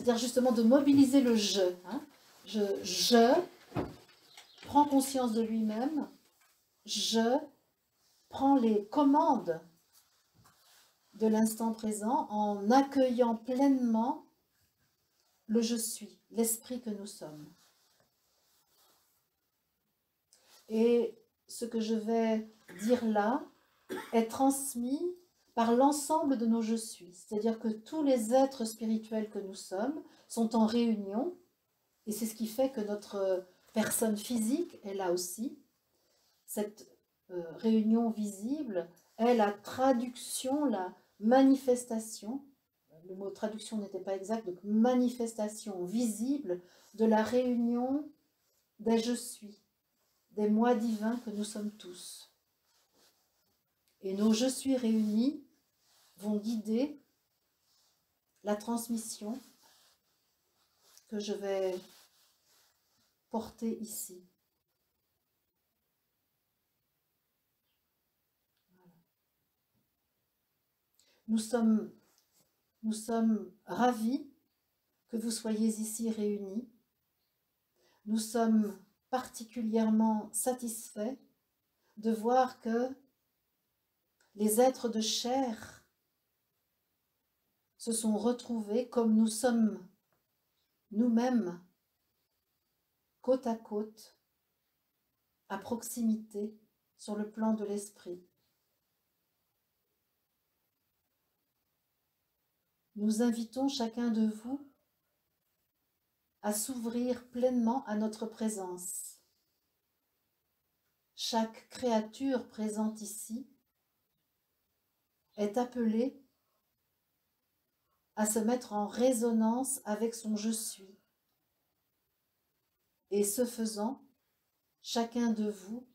c'est-à-dire justement de mobiliser le je. Hein. Je prends conscience de lui-même, je prends les commandes de l'instant présent en accueillant pleinement le je suis, l'esprit que nous sommes. Et ce que je vais dire là est transmis par l'ensemble de nos je suis. C'est-à-dire que tous les êtres spirituels que nous sommes sont en réunion, et c'est ce qui fait que notre personne physique est là aussi. Cette réunion visible est la traduction, la manifestation, le mot traduction n'était pas exact, donc manifestation visible de la réunion des je suis, des moi divins que nous sommes tous. Et nos je suis réunis vont guider la transmission que je vais porter ici. Voilà. Nous sommes ravis que vous soyez ici réunis. Nous sommes particulièrement satisfaits de voir que les êtres de chair se sont retrouvés comme nous sommes nous-mêmes, côte à côte, à proximité, sur le plan de l'esprit. Nous invitons chacun de vous à s'ouvrir pleinement à notre présence. Chaque créature présente ici est appelée à se mettre en résonance avec son je suis. Et ce faisant, chacun de vous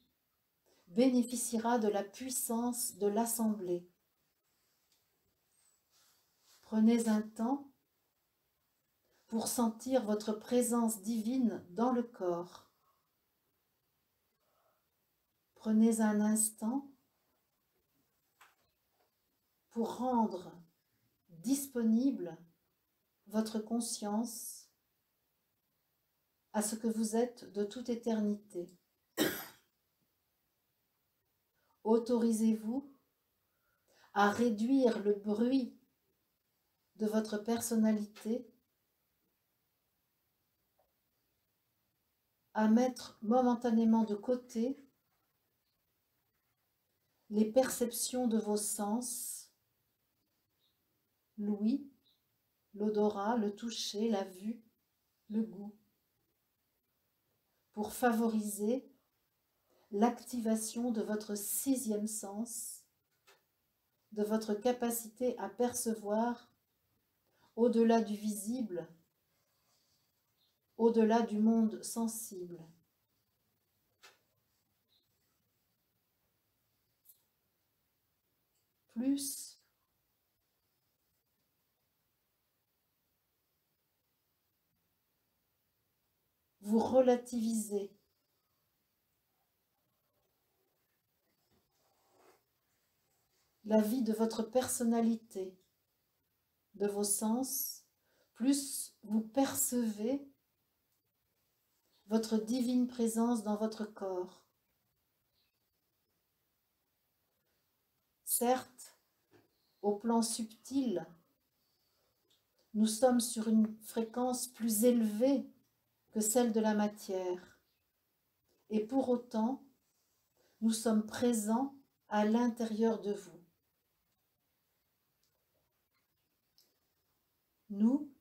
bénéficiera de la puissance de l'assemblée. Prenez un temps pour sentir votre présence divine dans le corps. Prenez un instant pour rendre disponible votre conscience à ce que vous êtes de toute éternité. Autorisez-vous à réduire le bruit de votre personnalité, à mettre momentanément de côté les perceptions de vos sens, l'ouïe, l'odorat, le toucher, la vue, le goût, pour favoriser l'activation de votre sixième sens, de votre capacité à percevoir au-delà du visible, au-delà du monde sensible. Plus vous relativisez la vie de votre personnalité, de vos sens, plus vous percevez votre divine présence dans votre corps. Certes, au plan subtil, nous sommes sur une fréquence plus élevée que celle de la matière. Et pour autant, nous sommes présents à l'intérieur de vous. Nous,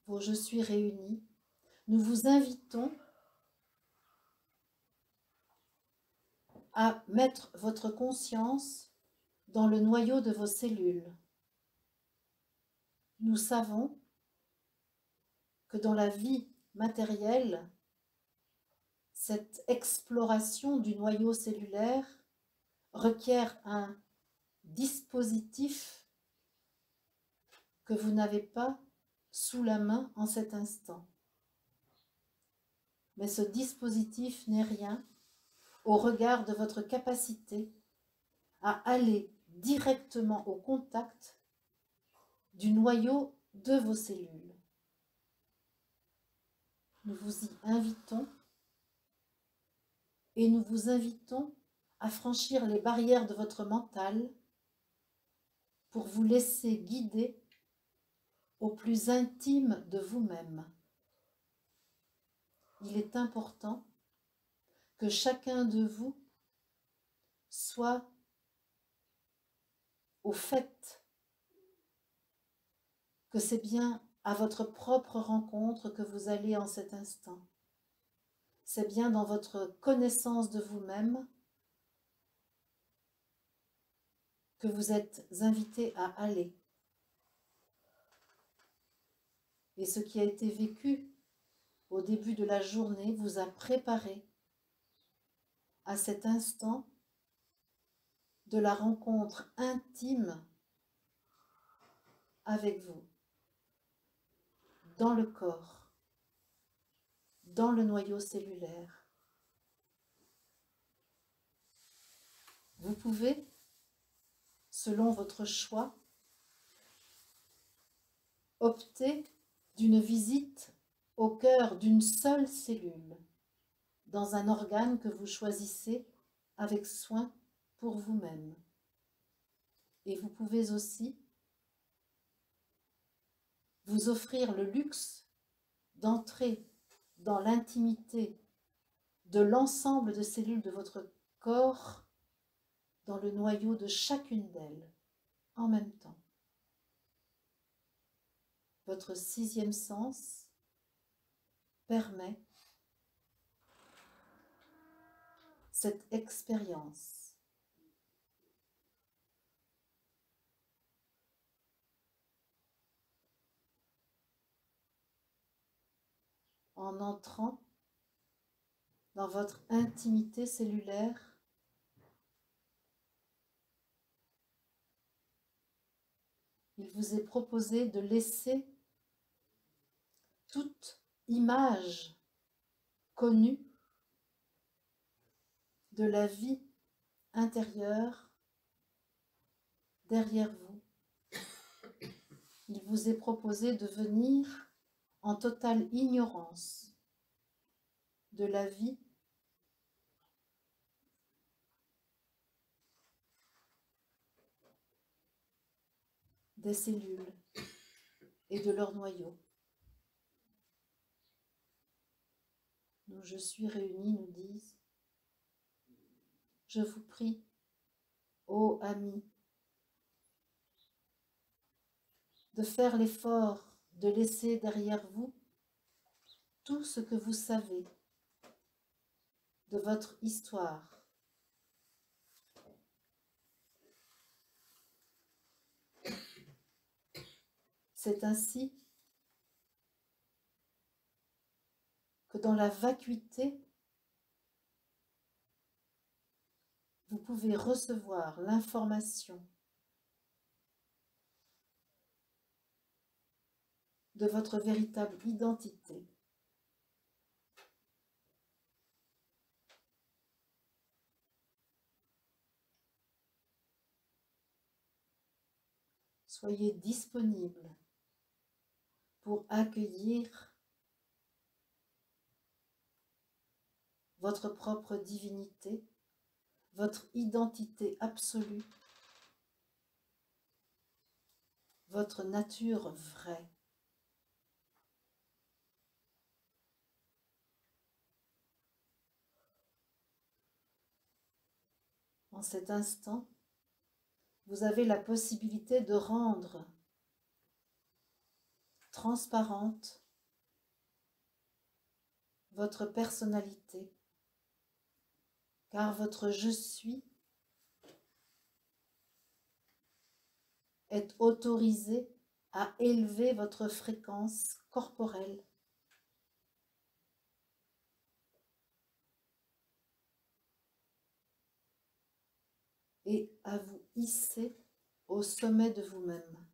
vos je suis réunis, nous vous invitons à mettre votre conscience dans le noyau de vos cellules. Nous savons que dans la vie matérielle, cette exploration du noyau cellulaire requiert un dispositif que vous n'avez pas sous la main en cet instant. Mais ce dispositif n'est rien au regard de votre capacité à aller directement au contact du noyau de vos cellules. nous vous y invitons et nous vous invitons à franchir les barrières de votre mental pour vous laisser guider au plus intime de vous-même. Il est important que chacun de vous soit au fait que c'est bien à votre propre rencontre que vous allez en cet instant. C'est bien dans votre connaissance de vous-même que vous êtes invité à aller. Et ce qui a été vécu au début de la journée vous a préparé à cet instant de la rencontre intime avec vous, dans le corps, dans le noyau cellulaire. Vous pouvez, selon votre choix, opter d'une visite au cœur d'une seule cellule, dans un organe que vous choisissez avec soin pour vous-même. Et vous pouvez aussi vous offrir le luxe d'entrer dans l'intimité de l'ensemble de cellules de votre corps, dans le noyau de chacune d'elles, en même temps. Votre sixième sens permet cette expérience. En entrant dans votre intimité cellulaire, il vous est proposé de laisser toute image connue de la vie intérieure derrière vous. Il vous est proposé de venir en totale ignorance de la vie des cellules et de leur noyau. Nos je suis réunis nous disent: je vous prie, ô amis, de faire l'effort de laisser derrière vous tout ce que vous savez de votre histoire. C'est ainsi que dans la vacuité, vous pouvez recevoir l'information de votre véritable identité. Soyez disponible pour accueillir votre propre divinité, votre identité absolue, votre nature vraie. En cet instant, vous avez la possibilité de rendre transparente votre personnalité, car votre je suis est autorisé à élever votre fréquence corporelle et à vous hisser au sommet de vous-même.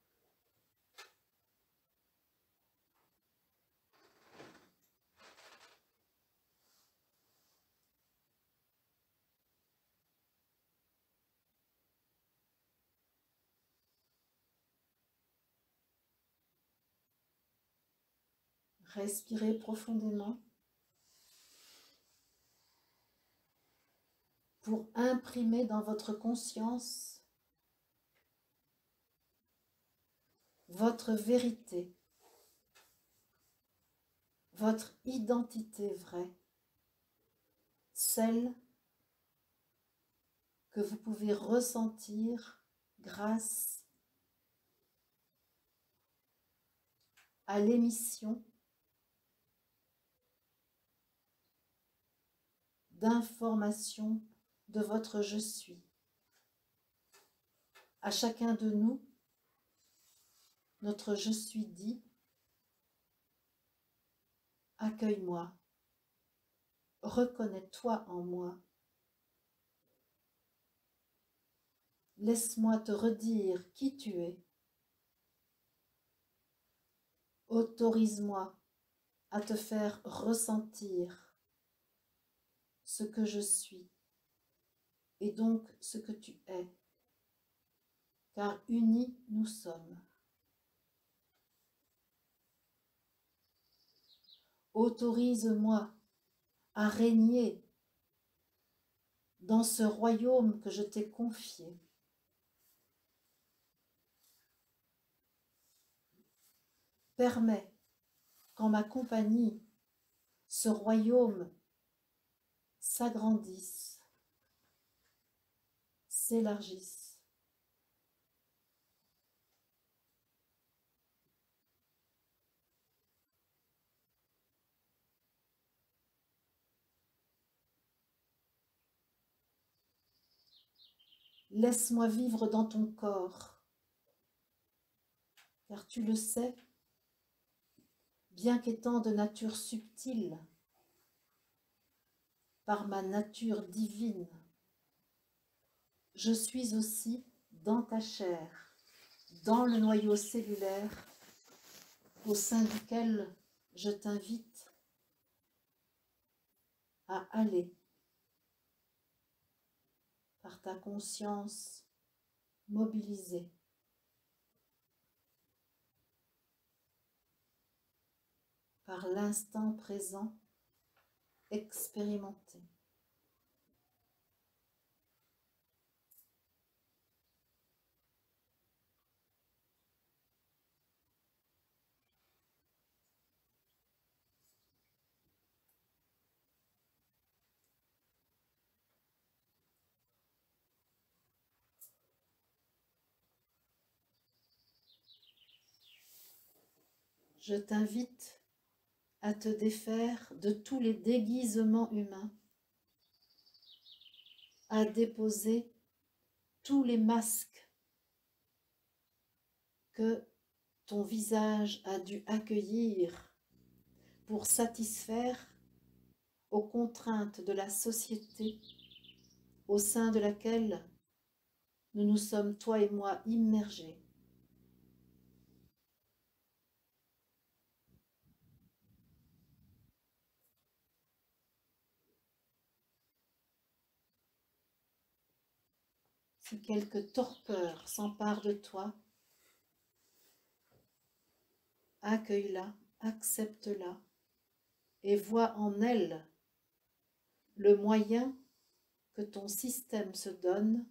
Respirez profondément pour imprimer dans votre conscience votre vérité, votre identité vraie, celle que vous pouvez ressentir grâce à l'émission d'informations de votre je suis. À chacun de nous, notre je suis dit, accueille-moi, reconnais-toi en moi. Laisse-moi te redire qui tu es. Autorise-moi à te faire ressentir ce que je suis et donc ce que tu es, car unis nous sommes. Autorise-moi à régner dans ce royaume que je t'ai confié. Permets qu'en ma compagnie, ce royaume s'agrandisse, s'élargisse. Laisse-moi vivre dans ton corps, car tu le sais, bien qu'étant de nature subtile, par ma nature divine, je suis aussi dans ta chair, dans le noyau cellulaire au sein duquel je t'invite à aller par ta conscience mobilisée. Par l'instant présent expérimenté. Je t'invite à te défaire de tous les déguisements humains, à déposer tous les masques que ton visage a dû accueillir pour satisfaire aux contraintes de la société au sein de laquelle nous nous sommes, toi et moi, immergés. Si quelque torpeur s'empare de toi, accueille-la, accepte-la et vois en elle le moyen que ton système se donne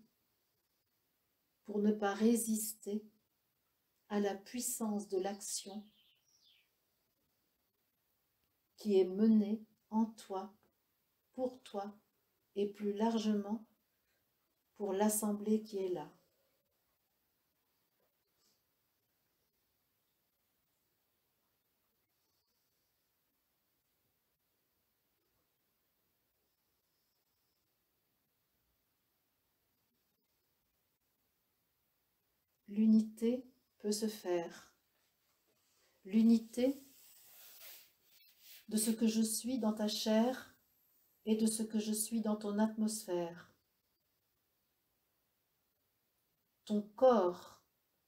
pour ne pas résister à la puissance de l'action qui est menée en toi, pour toi et plus largement pour l'assemblée qui est là. L'unité peut se faire. L'unité de ce que je suis dans ta chair et de ce que je suis dans ton atmosphère. Ton corps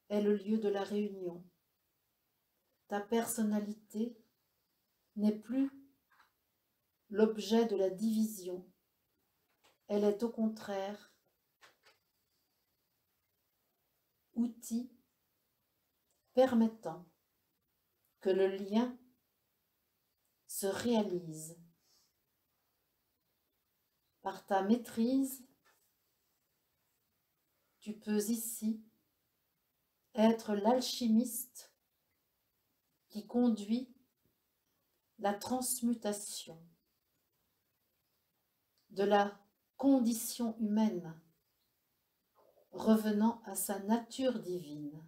est le lieu de la réunion. Ta personnalité n'est plus l'objet de la division. Elle est au contraire outil permettant que le lien se réalise. Par ta maîtrise, tu peux ici être l'alchimiste qui conduit la transmutation de la condition humaine, revenant à sa nature divine.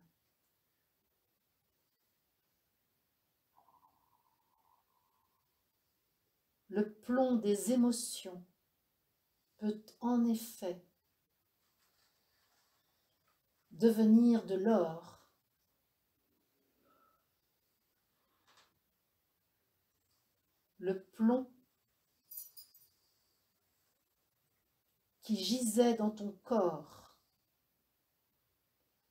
Le plomb des émotions peut en effet devenir de l'or. Le plomb qui gisait dans ton corps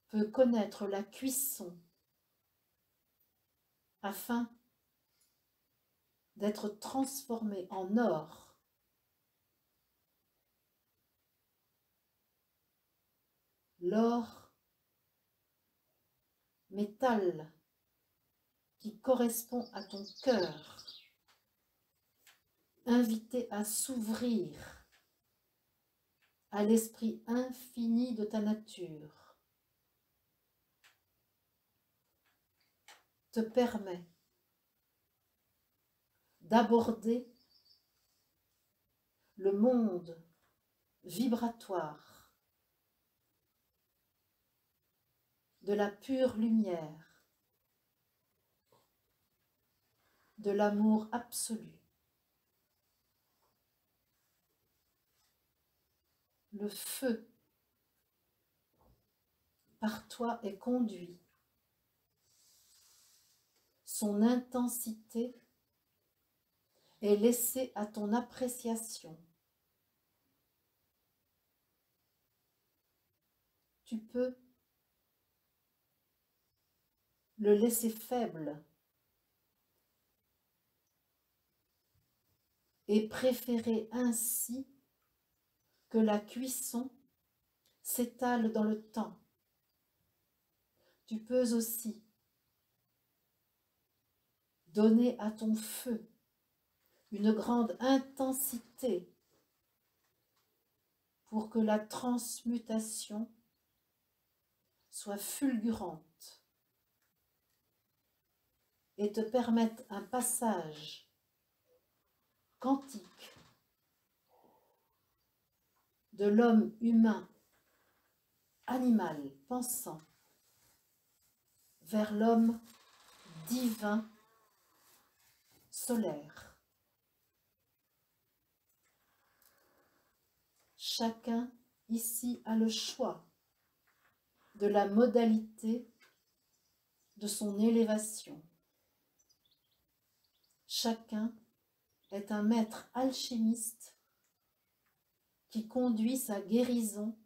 peut connaître la cuisson afin d'être transformé en or. L'or, métal qui correspond à ton cœur, invité à s'ouvrir à l'esprit infini de ta nature, te permet d'aborder le monde vibratoire de la pure lumière, de l'amour absolu. Le feu par toi est conduit. Son intensité est laissée à ton appréciation. Tu peux le laisser faible et préférer ainsi que la cuisson s'étale dans le temps. Tu peux aussi donner à ton feu une grande intensité pour que la transmutation soit fulgurante et te permette un passage quantique de l'homme humain, animal, pensant, vers l'homme divin, solaire. Chacun ici a le choix de la modalité de son élévation. Chacun est un maître alchimiste qui conduit sa guérison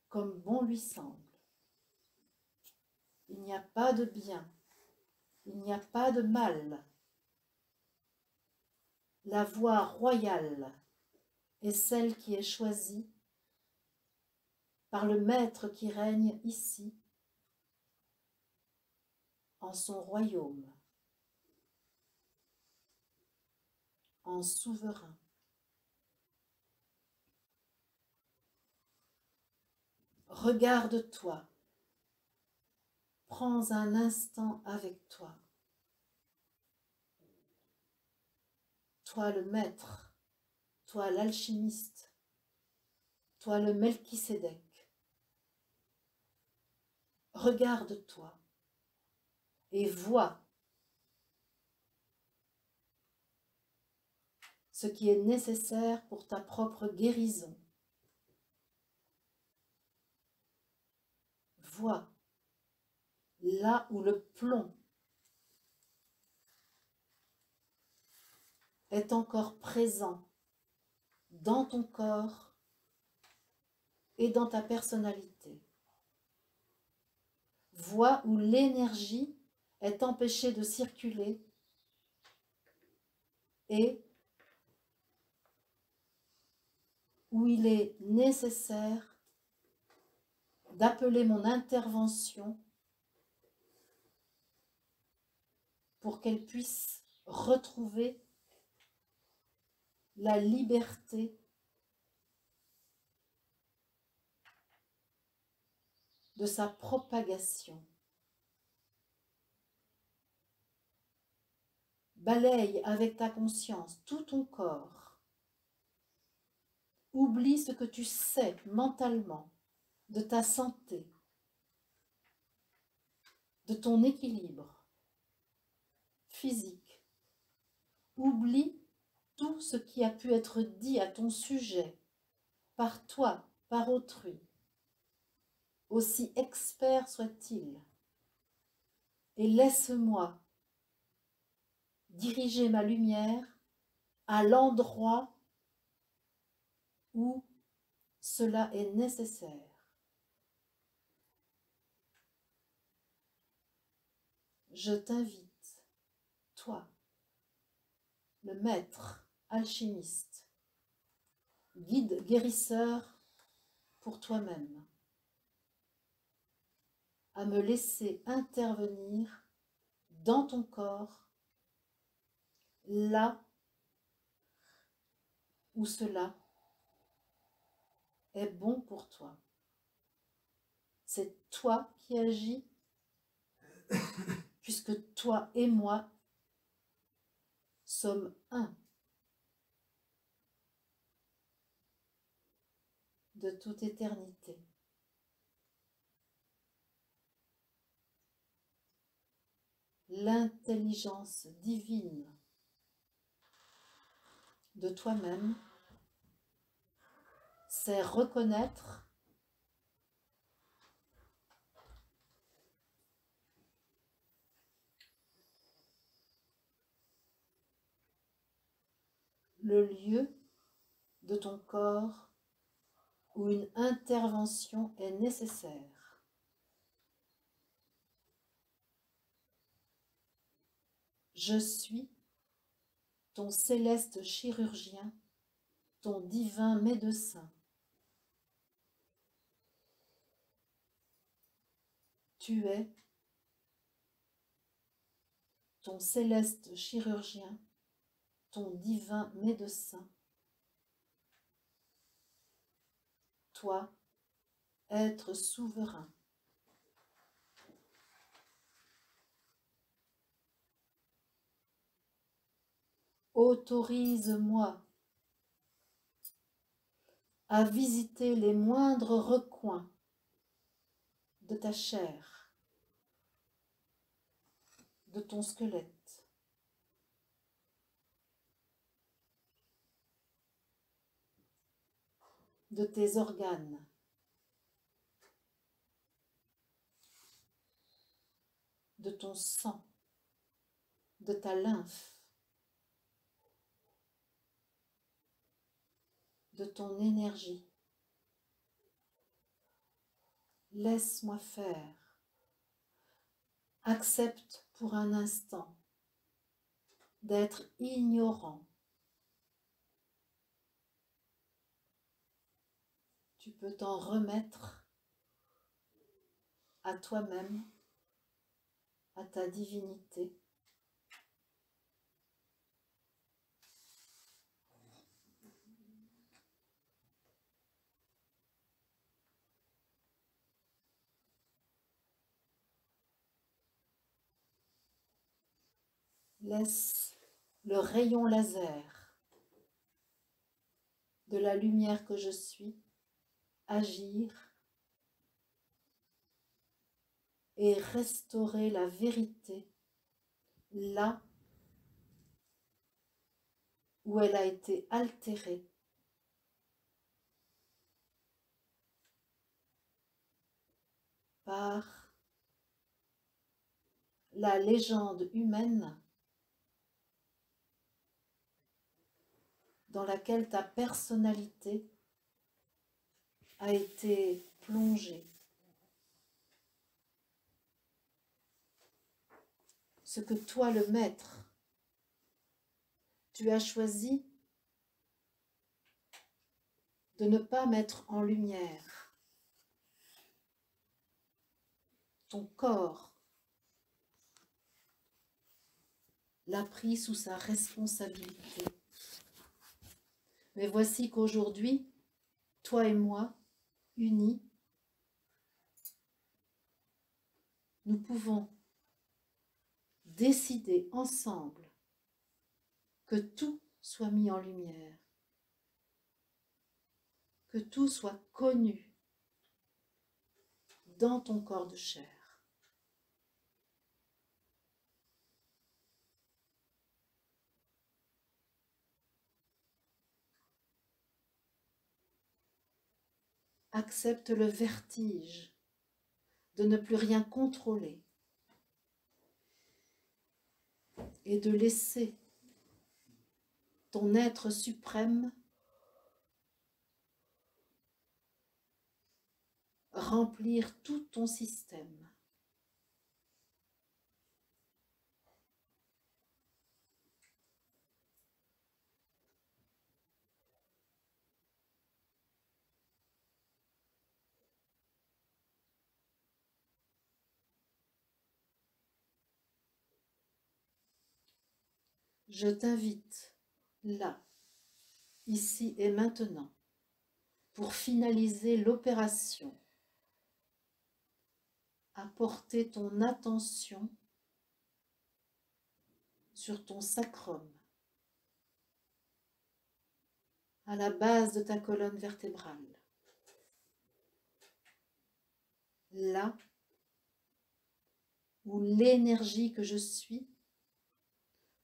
comme bon lui semble. Il n'y a pas de bien, il n'y a pas de mal. La voie royale est celle qui est choisie par le maître qui règne ici, en son royaume, en souverain. Regarde-toi, prends un instant avec toi. Toi le maître, toi l'alchimiste, toi le Melchisédek. Regarde-toi et vois ce qui est nécessaire pour ta propre guérison. Vois là où le plomb est encore présent dans ton corps et dans ta personnalité. Vois où l'énergie est empêchée de circuler et où il est nécessaire d'appeler mon intervention pour qu'elle puisse retrouver la liberté de sa propagation. Balaye avec ta conscience tout ton corps. Oublie ce que tu sais mentalement de ta santé, de ton équilibre physique. Oublie tout ce qui a pu être dit à ton sujet, par toi, par autrui, aussi expert soit-il, et laisse-moi diriger ma lumière à l'endroit où cela est nécessaire. Je t'invite, toi, le maître alchimiste, guide guérisseur pour toi-même, à me laisser intervenir dans ton corps, là où cela est bon pour toi. C'est toi qui agis, puisque toi et moi sommes un de toute éternité. L'intelligence divine de toi-même, c'est reconnaître le lieu de ton corps où une intervention est nécessaire. Je suis ton céleste chirurgien, ton divin médecin. Tu es ton céleste chirurgien, ton divin médecin. Toi, être souverain. Autorise-moi à visiter les moindres recoins de ta chair, de ton squelette, de tes organes, de ton sang, de ta lymphe, de ton énergie. Laisse-moi faire. Accepte pour un instant d'être ignorant. Tu peux t'en remettre à toi-même, à ta divinité. Laisse le rayon laser de la lumière que je suis agir et restaurer la vérité là où elle a été altérée par la légende humaine dans laquelle ta personnalité a été plongée. Ce que toi, le maître, tu as choisi de ne pas mettre en lumière. Ton corps, l'a pris sous sa responsabilité. Mais voici qu'aujourd'hui, toi et moi, unis, nous pouvons décider ensemble que tout soit mis en lumière, que tout soit connu dans ton corps de chair. Accepte le vertige de ne plus rien contrôler et de laisser ton être suprême remplir tout ton système. Je t'invite là, ici et maintenant, pour finaliser l'opération, à porter ton attention sur ton sacrum, à la base de ta colonne vertébrale. Là où l'énergie que je suis,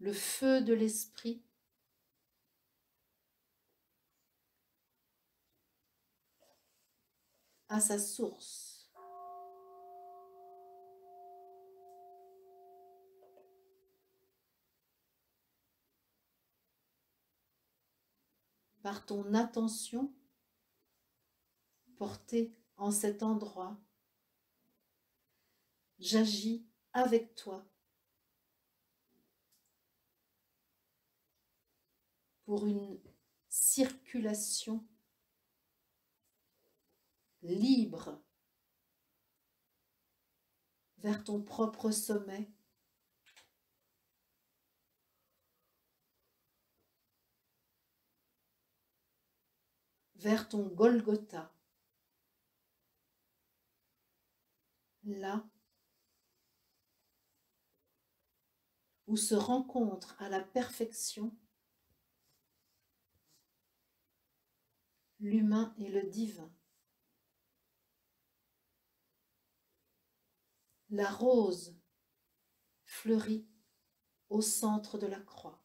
le feu de l'esprit, a sa source. Par ton attention portée en cet endroit, j'agis avec toi pour une circulation libre vers ton propre sommet, vers ton Golgotha, là où se rencontrent à la perfection l'humain et le divin. La rose fleurit au centre de la croix.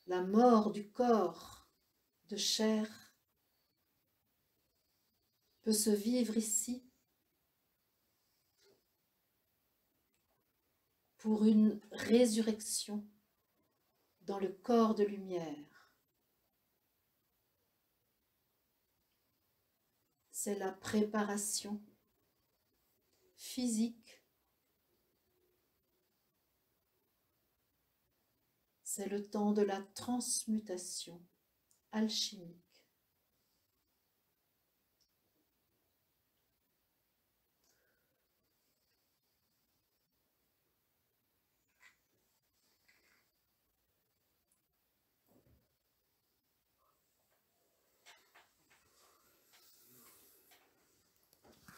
La mort du corps de chair peut se vivre ici pour une résurrection dans le corps de lumière. C'est la préparation physique, c'est le temps de la transmutation alchimique.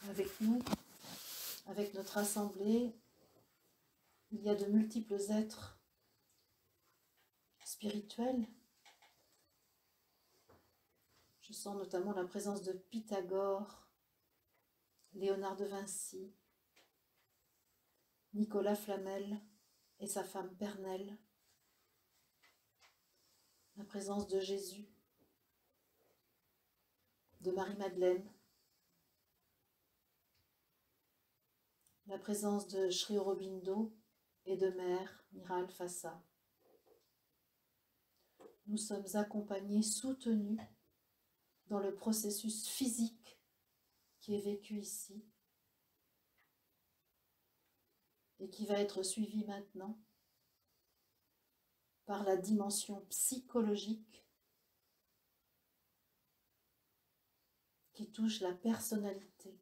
Avec nous, avec notre assemblée, il y a de multiples êtres spirituels. Je sens notamment la présence de Pythagore, Léonard de Vinci, Nicolas Flamel et sa femme Pernelle, la présence de Jésus, de Marie-Madeleine, la présence de Sri Aurobindo et de Mère Miral Fassa. Nous sommes accompagnés, soutenus dans le processus physique qui est vécu ici. et qui va être suivi maintenant par la dimension psychologique qui touche la personnalité,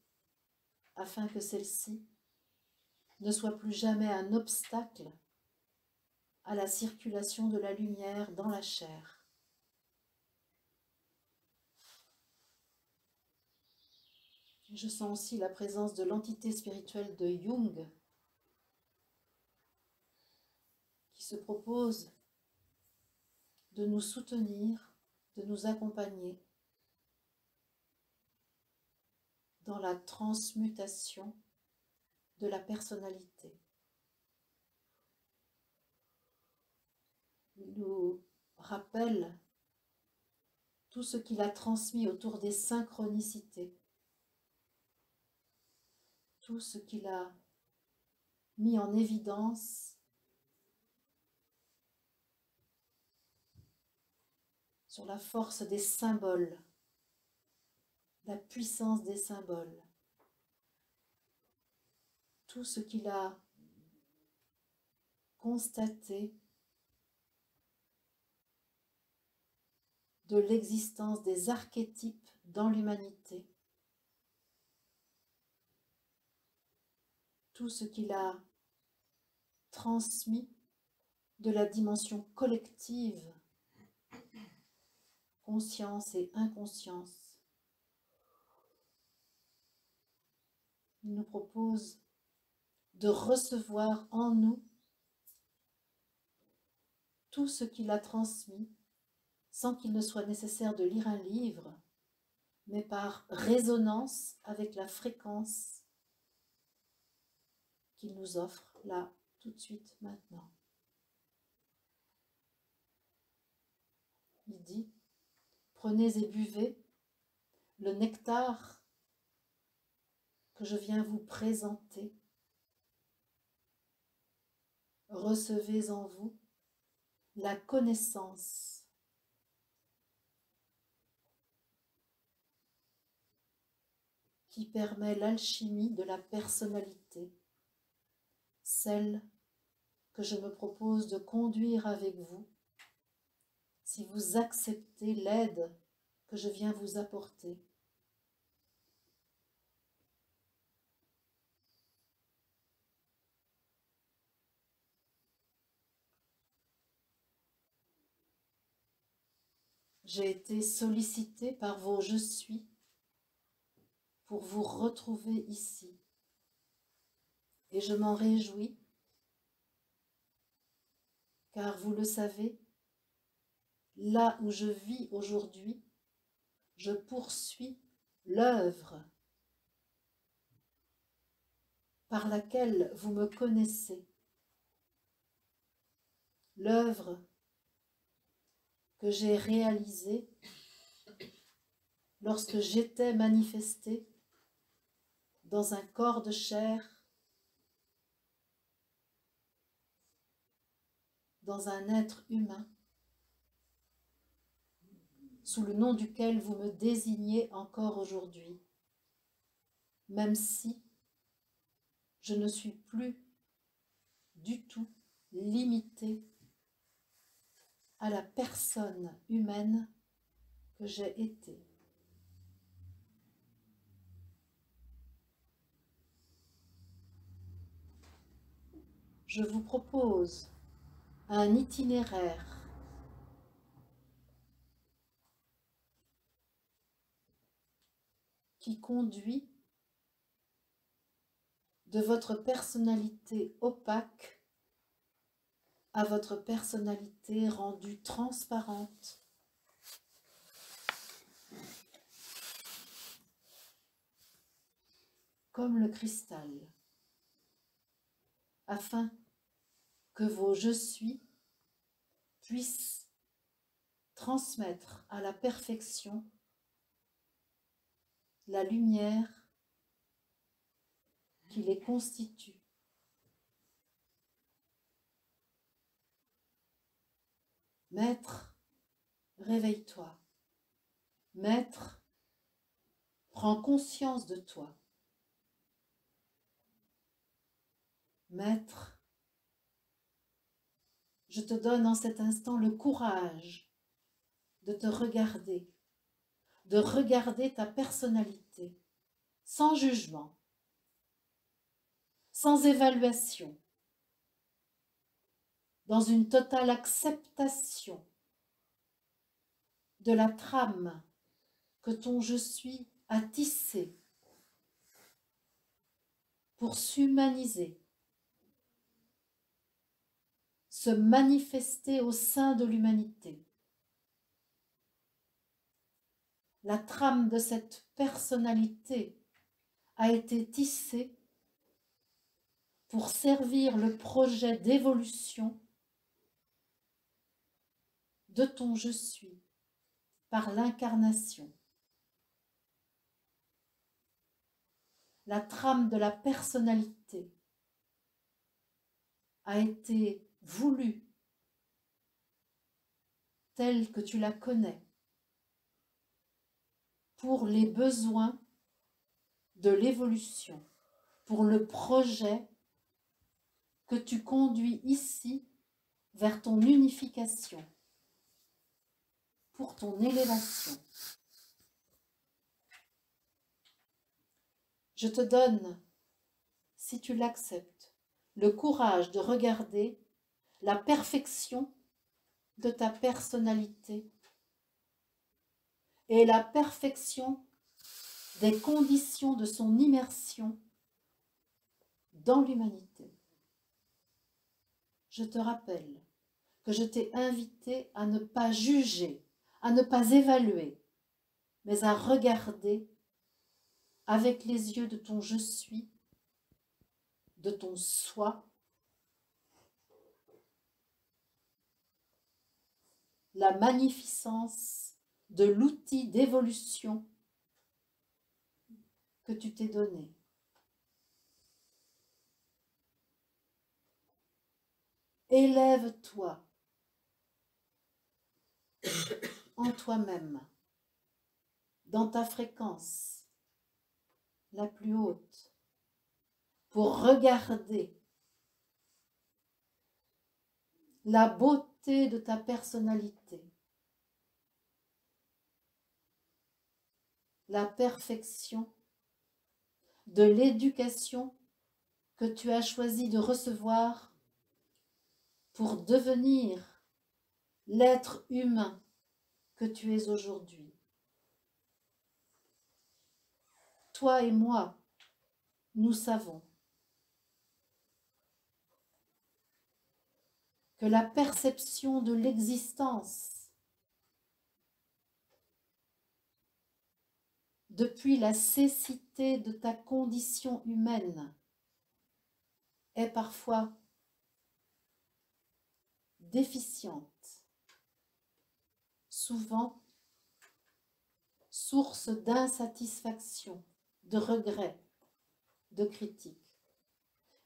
afin que celle-ci ne soit plus jamais un obstacle à la circulation de la lumière dans la chair. Je sens aussi la présence de l'entité spirituelle de Jung qui se propose de nous soutenir, de nous accompagner dans la transmutation de la personnalité. Il nous rappelle tout ce qu'il a transmis autour des synchronicités, tout ce qu'il a mis en évidence sur la force des symboles, la puissance des symboles, tout ce qu'il a constaté de l'existence des archétypes dans l'humanité, tout ce qu'il a transmis de la dimension collective, conscience et inconscience. Il nous propose de recevoir en nous tout ce qu'il a transmis sans qu'il ne soit nécessaire de lire un livre, mais par résonance avec la fréquence qu'il nous offre là, tout de suite, maintenant. Il dit, prenez et buvez le nectar que je viens vous présenter. Recevez en vous la connaissance qui permet l'alchimie de la personnalité, celle que je me propose de conduire avec vous si vous acceptez l'aide que je viens vous apporter. J'ai été sollicité par vos « je suis » pour vous retrouver ici. Et je m'en réjouis, car vous le savez, là où je vis aujourd'hui, je poursuis l'œuvre par laquelle vous me connaissez, l'œuvre que j'ai réalisée lorsque j'étais manifestée dans un corps de chair, dans un être humain, sous le nom duquel vous me désignez encore aujourd'hui, même si je ne suis plus du tout limitée à la personne humaine que j'ai été. Je vous propose un itinéraire qui conduit de votre personnalité opaque à votre personnalité rendue transparente, comme le cristal, afin que vos « je suis » puissent transmettre à la perfection la lumière qui les constitue. Maître, réveille-toi. Maître, prends conscience de toi. Maître, je te donne en cet instant le courage de te regarder, de regarder ta personnalité, sans jugement, sans évaluation, dans une totale acceptation de la trame que ton je suis a tissée pour s'humaniser, se manifester au sein de l'humanité. La trame de cette personnalité a été tissée pour servir le projet d'évolution de ton je suis par l'incarnation. La trame de la personnalité a été voulue telle que tu la connais pour les besoins de l'évolution, pour le projet que tu conduis ici vers ton unification, pour ton élévation. Je te donne, si tu l'acceptes, le courage de regarder la perfection de ta personnalité et la perfection des conditions de son immersion dans l'humanité. Je te rappelle que je t'ai invité à ne pas juger, à ne pas évaluer, mais à regarder avec les yeux de ton je suis, de ton soi, la magnificence de l'outil d'évolution que tu t'es donné. Élève-toi en toi-même, dans ta fréquence la plus haute, pour regarder la beauté de ta personnalité, la perfection de l'éducation que tu as choisi de recevoir pour devenir l'être humain que tu es aujourd'hui. Toi et moi, nous savons que la perception de l'existence, depuis la cécité de ta condition humaine, est parfois déficiente, souvent source d'insatisfaction, de regret, de critique.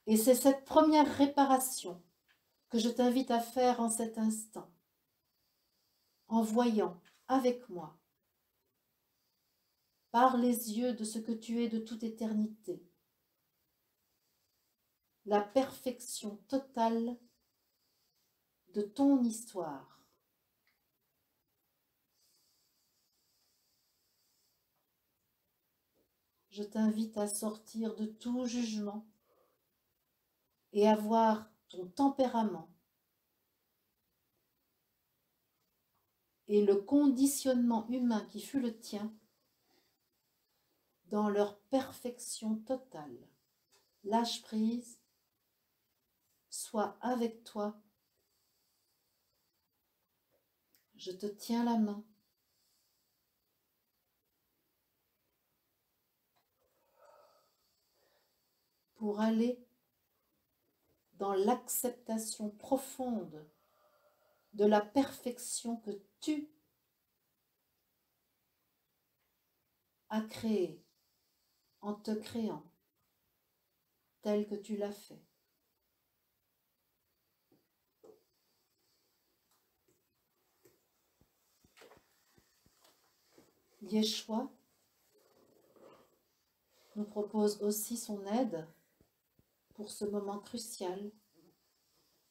Et c'est cette première réparation que je t'invite à faire en cet instant, en voyant avec moi, par les yeux de ce que tu es de toute éternité, la perfection totale de ton histoire. Je t'invite à sortir de tout jugement et à voir ton tempérament et le conditionnement humain qui fut le tien dans leur perfection totale. Lâche prise, sois avec toi. Je te tiens la main. Pour aller dans l'acceptation profonde de la perfection que tu as créée en te créant tel que tu l'as fait. Yeshua nous propose aussi son aide pour ce moment crucial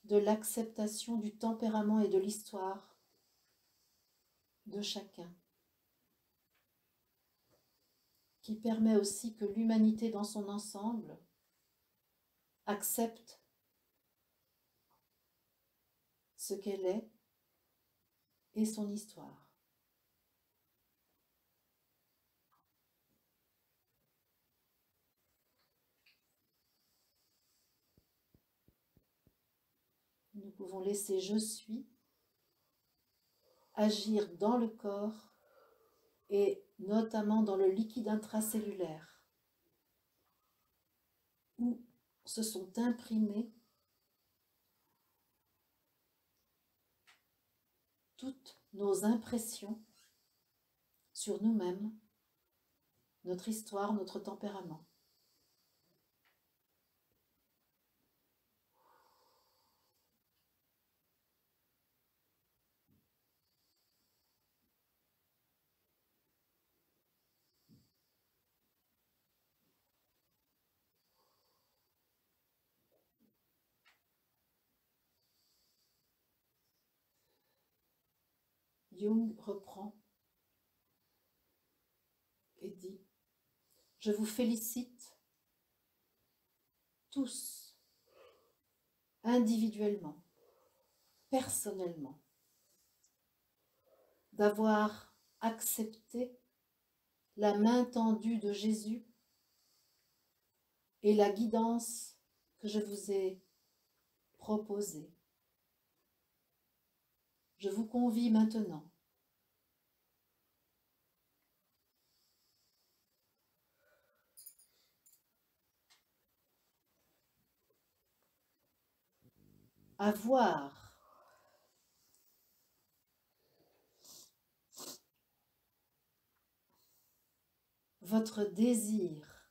de l'acceptation du tempérament et de l'histoire de chacun, qui permet aussi que l'humanité dans son ensemble accepte ce qu'elle est et son histoire. Nous pouvons laisser « je suis » agir dans le corps et notamment dans le liquide intracellulaire, où se sont imprimées toutes nos impressions sur nous-mêmes, notre histoire, notre tempérament. Jung reprend et dit « Je vous félicite tous, individuellement, personnellement, d'avoir accepté la main tendue de Jésus et la guidance que je vous ai proposée. Je vous convie maintenant à voir votre désir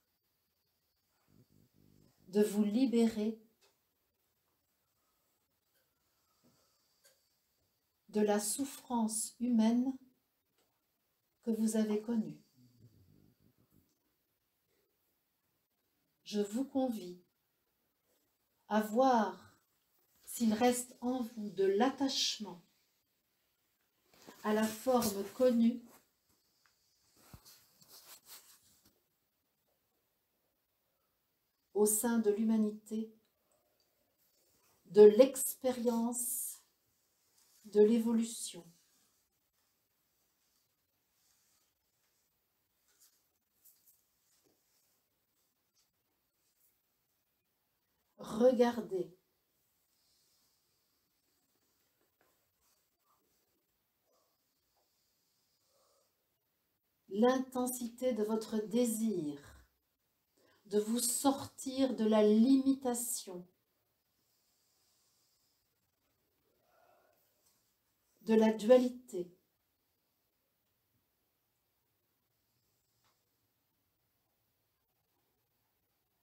de vous libérer de la souffrance humaine que vous avez connue. Je vous convie à voir s'il reste en vous de l'attachement à la forme connue au sein de l'humanité, de l'expérience de l'évolution. Regardez l'intensité de votre désir de vous sortir de la limitation, de la dualité,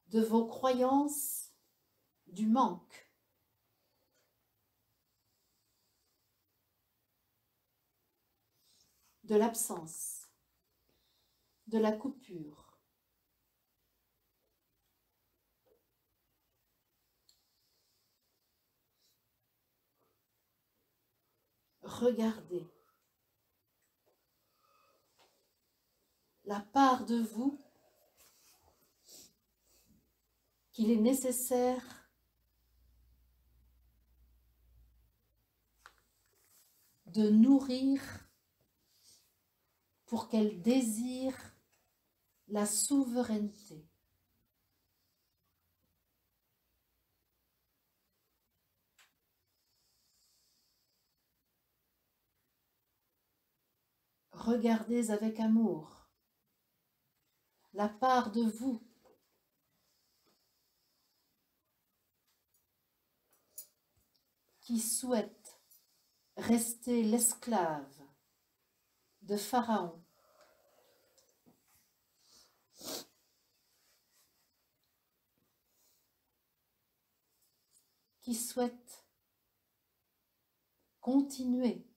de vos croyances du manque, de l'absence, de la coupure. Regardez la part de vous qu'il est nécessaire de nourrir pour qu'elle désire la souveraineté. Regardez avec amour la part de vous qui souhaite rester l'esclave de Pharaon, qui souhaite continuer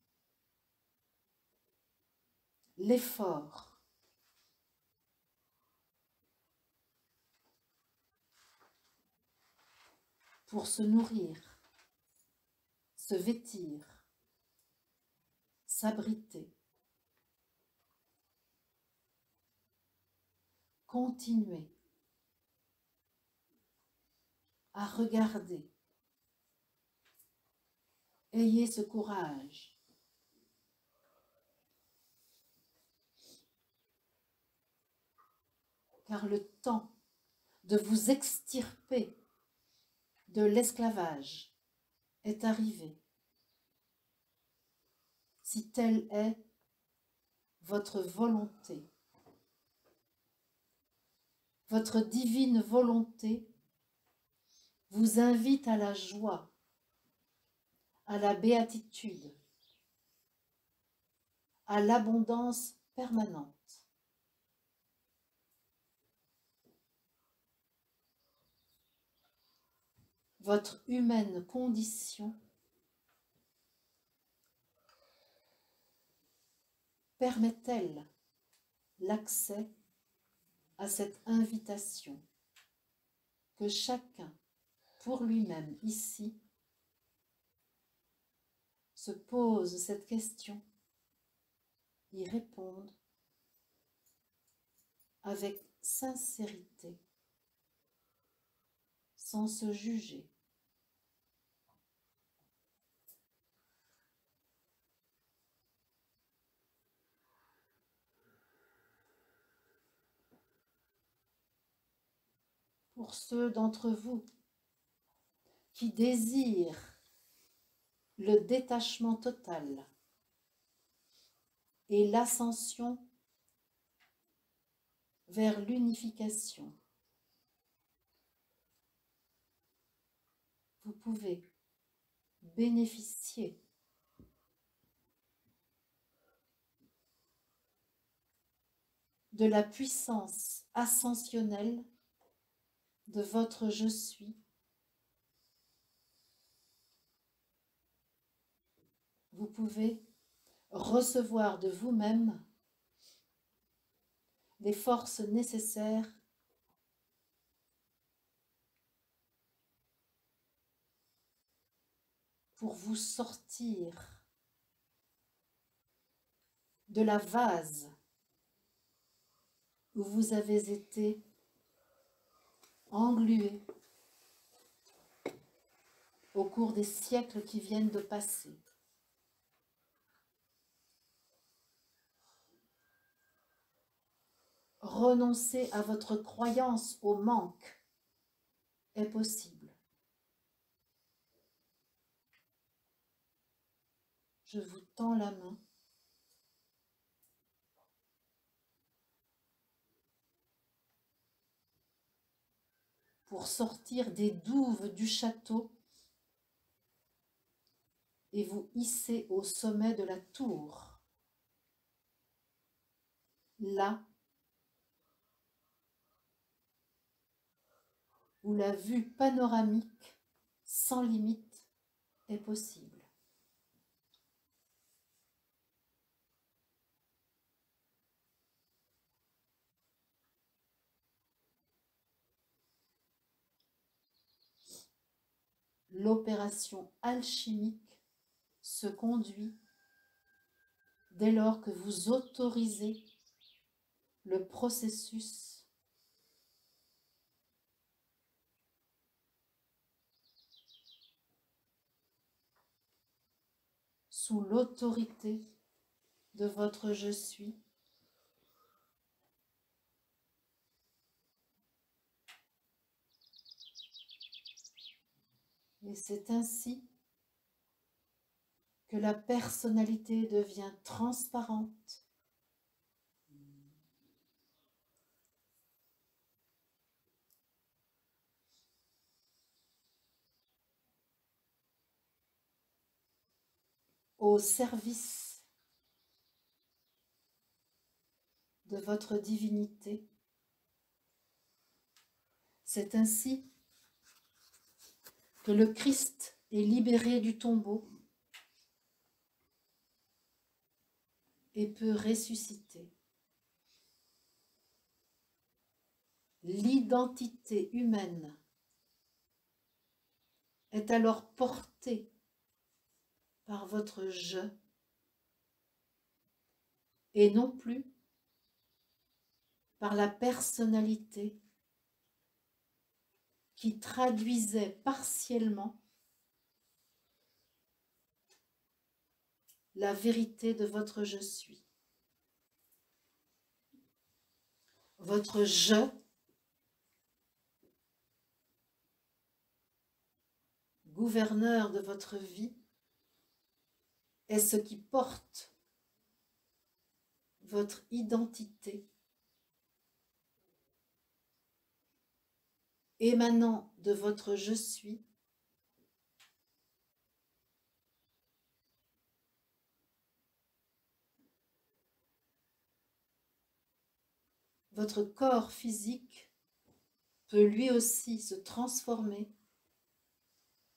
l'effort pour se nourrir, se vêtir, s'abriter. Continuez à regarder. Ayez ce courage. Car le temps de vous extirper de l'esclavage est arrivé. Si telle est votre volonté, votre divine volonté vous invite à la joie, à la béatitude, à l'abondance permanente. Votre humaine condition permet-elle l'accès à cette invitation que chacun, pour lui-même ici, se pose cette question, y réponde avec sincérité, sans se juger. Pour ceux d'entre vous qui désirent le détachement total et l'ascension vers l'unification, vous pouvez bénéficier de la puissance ascensionnelle de votre je suis, vous pouvez recevoir de vous-même les forces nécessaires pour vous sortir de la vase où vous avez été englué au cours des siècles qui viennent de passer. Renoncer à votre croyance au manque est possible. Je vous tends la main pour sortir des douves du château et vous hisser au sommet de la tour, là où la vue panoramique sans limite est possible. L'opération alchimique se conduit dès lors que vous autorisez le processus sous l'autorité de votre je suis, et c'est ainsi que la personnalité devient transparente, au service de votre divinité. C'est ainsi que le Christ est libéré du tombeau et peut ressusciter. L'identité humaine est alors porté par votre je et non plus par la personnalité qui traduisait partiellement la vérité de votre je suis. Votre je gouverneur de votre vie est ce qui porte votre identité émanant de votre je suis votre corps physique peut lui aussi se transformer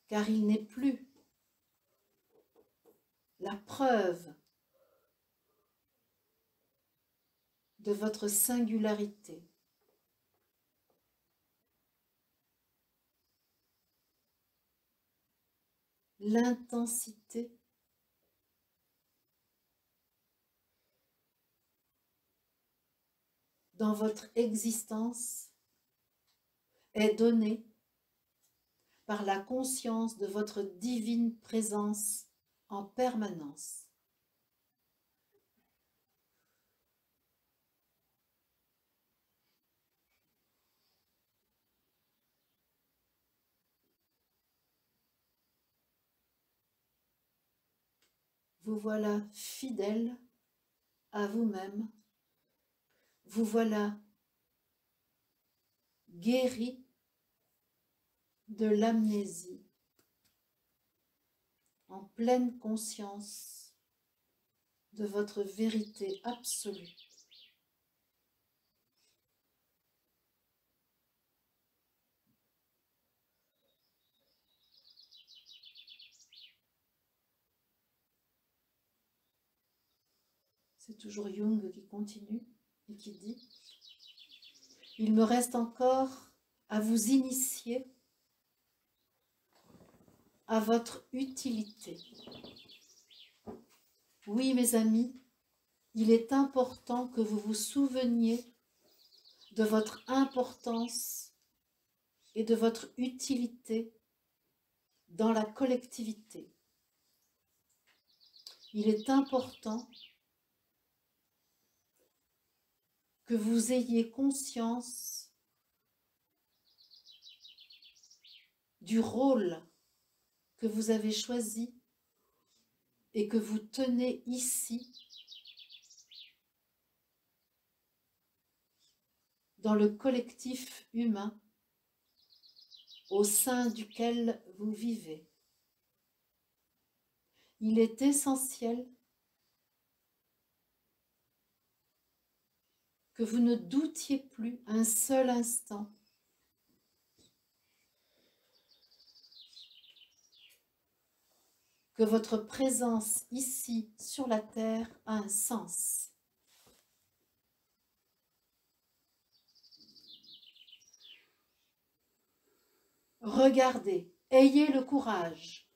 car il n'est plus la preuve de votre singularité. L'intensité dans votre existence est donnée par la conscience de votre divine présence en permanence. Vous voilà fidèle à vous-même. Vous voilà guéri de l'amnésie, en pleine conscience de votre vérité absolue. C'est toujours Jung qui continue et qui dit « Il me reste encore à vous initier à votre utilité. » Oui, mes amis, il est important que vous vous souveniez de votre importance et de votre utilité dans la collectivité. Il est important que vous ayez conscience du rôle que vous avez choisi et que vous tenez ici dans le collectif humain au sein duquel vous vivez. Il est essentiel que vous ne doutiez plus un seul instant que votre présence ici sur la terre a un sens. Regardez, ayez le courage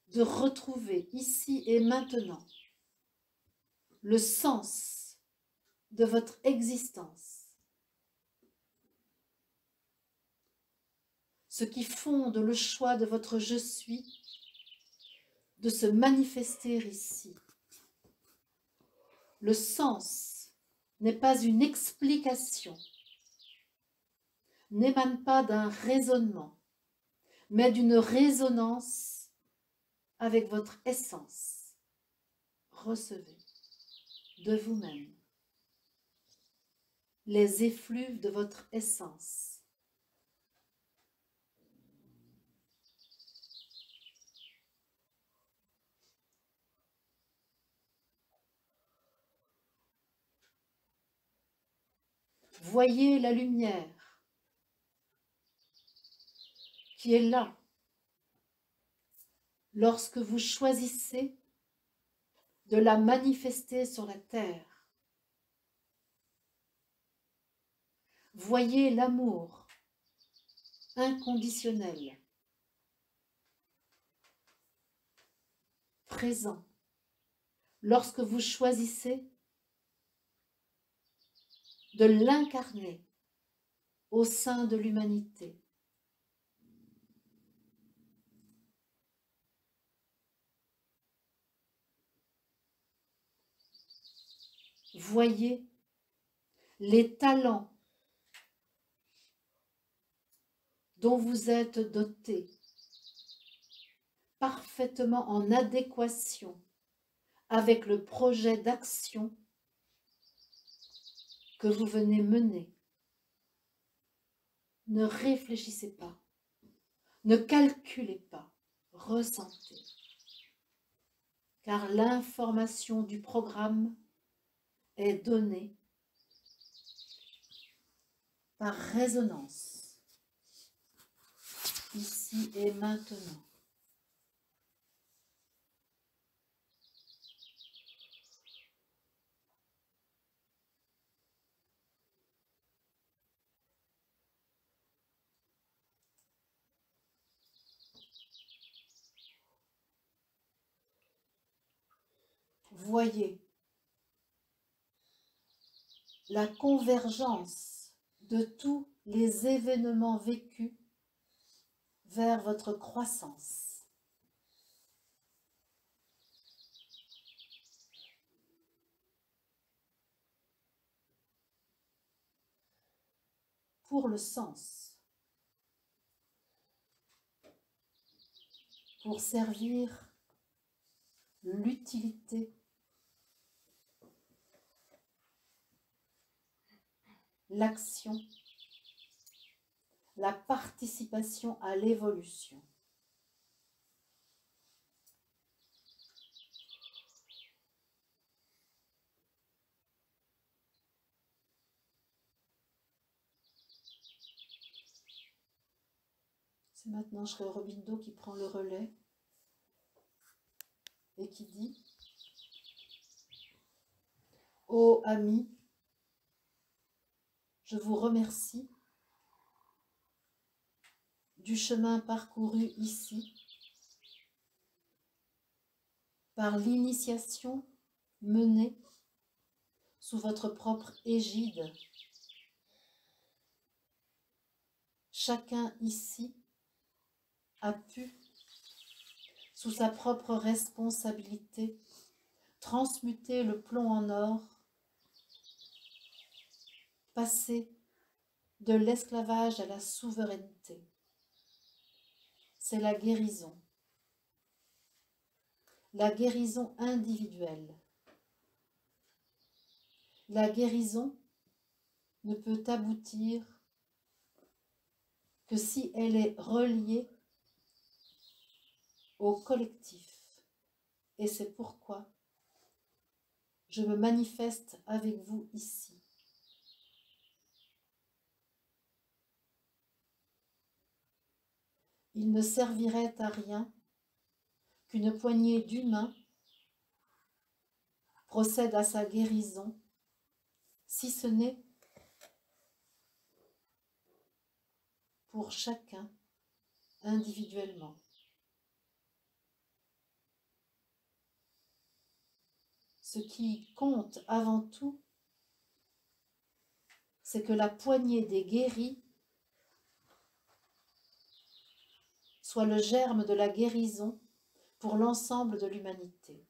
de retrouver ici et maintenant le sens de votre existence, ce qui fonde le choix de votre je suis de se manifester ici. Le sens n'est pas une explication, n'émane pas d'un raisonnement, mais d'une résonance avec votre essence. Recevez de vous-même les effluves de votre essence. Voyez la lumière qui est là lorsque vous choisissez de la manifester sur la terre. Voyez l'amour inconditionnel présent, lorsque vous choisissez de l'incarner au sein de l'humanité. Voyez les talents dont vous êtes doté, parfaitement en adéquation avec le projet d'action que vous venez mener. Ne réfléchissez pas, ne calculez pas, ressentez. Car l'information du programme est donnée par résonance, ici et maintenant. Voyez la convergence de tous les événements vécus vers votre croissance. Pour le sens, pour servir l'utilité, l'action, la participation à l'évolution. C'est maintenant Sri Aurobindo qui prend le relais et qui dit: ô amis, je vous remercie du chemin parcouru ici, par l'initiation menée sous votre propre égide. Chacun ici a pu, sous sa propre responsabilité, transmuter le plomb en or, passer de l'esclavage à la souveraineté. C'est la guérison individuelle. La guérison ne peut aboutir que si elle est reliée au collectif. Et c'est pourquoi je me manifeste avec vous ici. Il ne servirait à rien qu'une poignée d'humains procède à sa guérison, si ce n'est pour chacun individuellement. Ce qui compte avant tout, c'est que la poignée des guéris soit le germe de la guérison pour l'ensemble de l'humanité.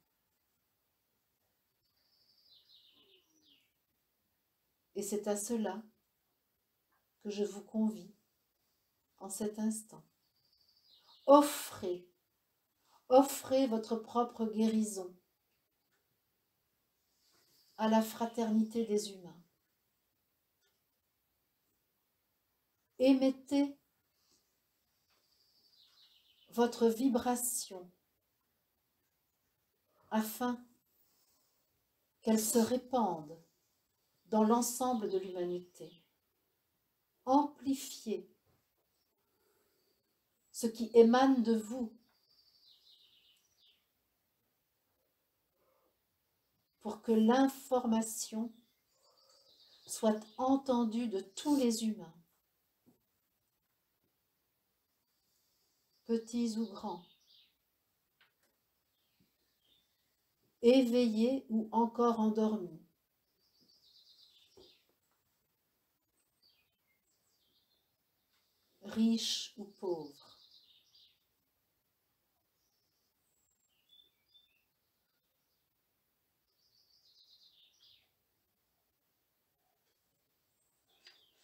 Et c'est à cela que je vous convie en cet instant. Offrez votre propre guérison à la fraternité des humains. Émettez votre vibration afin qu'elle se répande dans l'ensemble de l'humanité. Amplifiez ce qui émane de vous pour que l'information soit entendue de tous les humains, petits ou grands. éveillé ou encore endormi. Riche ou pauvre.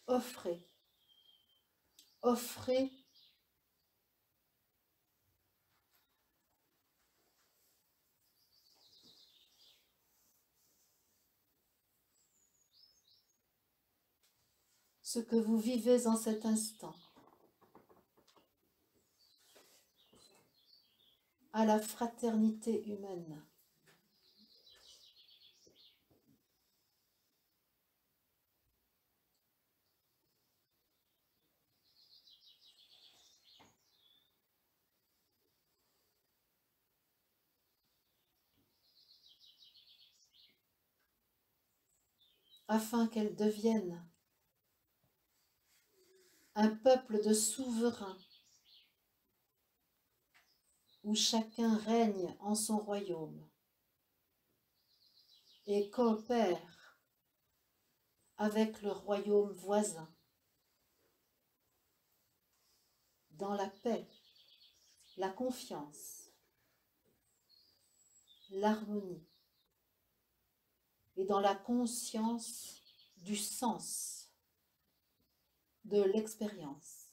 Offrez, offrez ce que vous vivez en cet instant à la fraternité humaine. Afin qu'elle devienne un peuple de souverains où chacun règne en son royaume et coopère avec le royaume voisin dans la paix, la confiance, l'harmonie et dans la conscience du sens de l'expérience.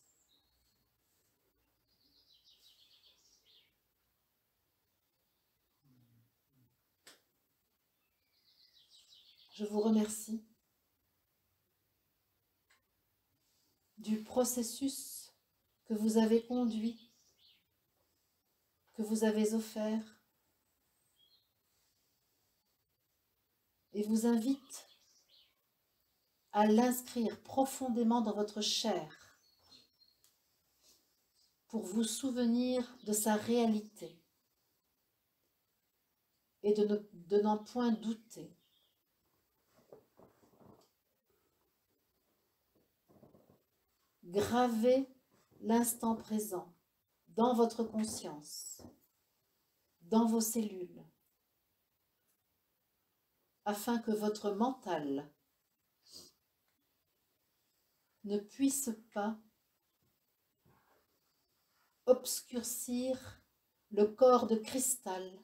Je vous remercie du processus que vous avez conduit, que vous avez offert, et vous invite à l'inscrire profondément dans votre chair pour vous souvenir de sa réalité et de n'en point douter. Gravez l'instant présent dans votre conscience, dans vos cellules, afin que votre mental ne puisse pas obscurcir le corps de cristal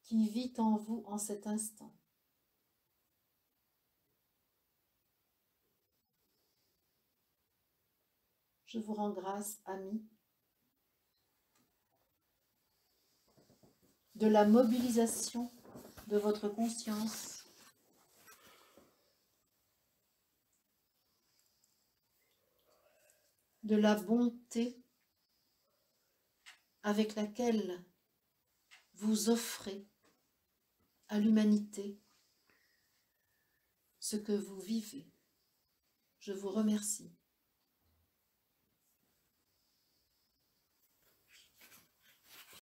qui vit en vous en cet instant. Je vous rends grâce, amis, de la mobilisation de votre conscience, de la bonté avec laquelle vous offrez à l'humanité ce que vous vivez. Je vous remercie.